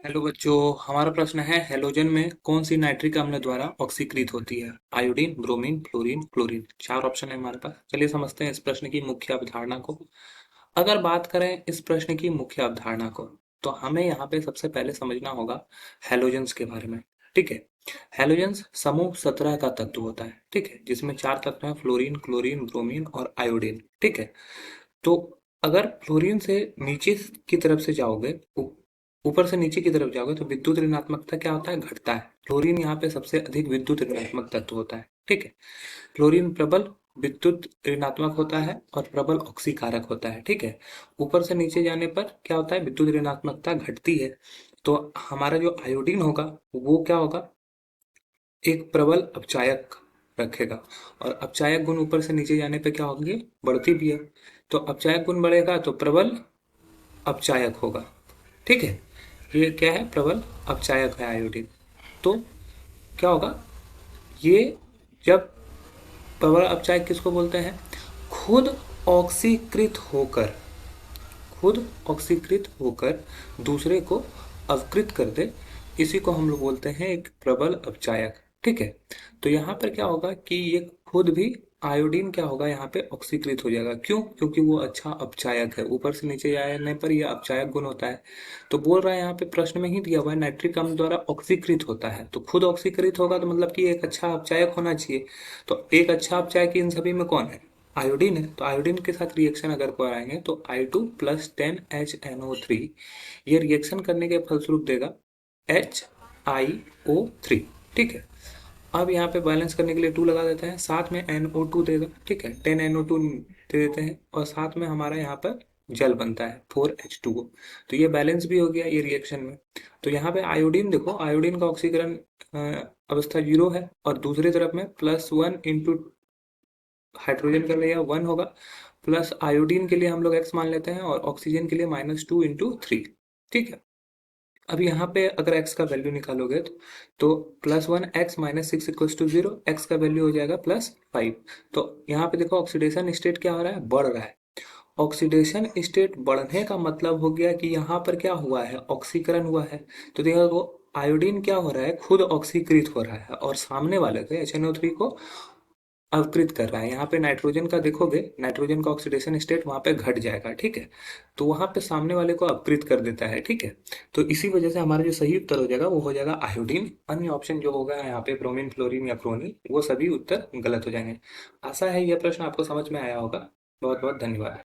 Hello बच्चों। हमारा प्रश्न है हैलोजन में कौन सी नाइट्रिक अम्ल द्वारा ऑक्सीकृत होती है? Iodine, bromine, fluorine, chlorine. चार ऑप्शन है हमारे पास। चलिए समझते हैं इस प्रश्न की मुख्य अवधारणा को। अगर बात करें इस प्रश्न की मुख्य अवधारणा को, तो हमें यहाँ पे सबसे पहले समझना होगा हैलोजेंस के बारे में। ठीक है। हैलोजेंस समूह 17 का तत्व होता है। ठीक है, जिसमें चार तत्व हैं: फ्लोरीन, क्लोरीन, ब्रोमीन और आयोडीन। ठीक है। तो अगर फ्लोरीन से नीचे की तरफ से जाओगे, ऊपर से नीचे की तरफ जाओगे, तो विद्युत ऋणात्मकता क्या होता है? घटता है। फ्लोरीन यहाँ पे सबसे अधिक विद्युत ऋणात्मक तत्व होता है। ठीक है। फ्लोरीन प्रबल विद्युत ऋणात्मक होता है और प्रबल ऑक्सीकारक होता है। ठीक है। ऊपर से नीचे जाने पर क्या होता है? विद्युत ऋणात्मकता घटती है। तो हमारा जो आयोडीन होगा वो क्या होगा? एक प्रबल अपचायक रखेगा। और अपचायक गुण ऊपर से नीचे जाने पे क्या होंगे? बढ़ती भी है। तो अपचायक गुण बढ़ेगा तो प्रबल अपचायक होगा। ठीक है। ये क्या है? प्रबल अपचायक है आयोडीन। तो क्या होगा? ये जब प्रबल अपचायक किसको बोलते हैं? खुद ऑक्सीकृत होकर, खुद ऑक्सीकृत होकर दूसरे को अवकृत कर दे, इसी को हम लोग बोलते हैं एक प्रबल अपचायक। ठीक है। तो यहाँ पर क्या होगा कि ये खुद भी आयोडीन क्या होगा? यहाँ पे ऑक्सीकृत हो जाएगा। क्यों? क्योंकि वो अच्छा अपचायक है। ऊपर से नीचे जाने पर यह अपचायक गुण होता है। तो बोल रहा है यहाँ पे, प्रश्न में ही दिया हुआ है नाइट्रिक अम्ल द्वारा ऑक्सीकृत होता है। तो खुद ऑक्सीकृत होगा तो मतलब कि एक अच्छा अपचायक होना चाहिए। तो एक अच्छा अपचायक इन सभी में कौन है? आयोडीन है। तो आयोडीन के साथ रिएक्शन अगर कराएंगे तो I2 + 10HNO3, ये रिएक्शन करने के फलस्वरूप देगा HiO3। ठीक है। अब यहाँ पे बैलेंस करने के लिए 2 लगा देते हैं, साथ में NO2 देगा। ठीक है, 10NO2 दे देते हैं और साथ में हमारा यहाँ पर जल बनता है 4H2O। तो ये बैलेंस भी हो गया ये रिएक्शन में। तो यहाँ पे आयोडीन देखो, आयोडीन का ऑक्सीकरण अवस्था 0 है और दूसरी तरफ में +1 इंटू हाइड्रोजन के लिए 1 होगा, प्लस आयोडीन के लिए हम लोग x मान लेते हैं और ऑक्सीजन के लिए -2 इंटू 3। ठीक है। अब यहाँ पे अगर x का वैल्यू निकालोगे तो +1x - 6 = 0, x का वैल्यू हो जाएगा +5। तो यहाँ पे देखो ऑक्सीडेशन स्टेट क्या हो रहा है? बढ़ रहा है। ऑक्सीडेशन स्टेट बढ़ने का मतलब हो गया कि यहाँ पर क्या हुआ है? ऑक्सीकरण हुआ है। तो देखो आयोडीन क्या हो रहा है? खुद ऑक्सीकृत हो रहा है और सामने वाले को HNO3 को अवकृत कर रहा है। यहाँ पे नाइट्रोजन का देखोगे, नाइट्रोजन का ऑक्सीडेशन स्टेट वहां पे घट जाएगा। ठीक है। तो वहां पे सामने वाले को अपकृत कर देता है। ठीक है। तो इसी वजह से हमारा जो सही उत्तर हो जाएगा वो हो जाएगा आयोडीन। अन्य ऑप्शन जो होगा यहाँ पे ब्रोमीन, फ्लोरीन या क्रोनीन, वो सभी उत्तर गलत हो जाएंगे। आशा है यह प्रश्न आपको समझ में आया होगा। बहुत बहुत धन्यवाद।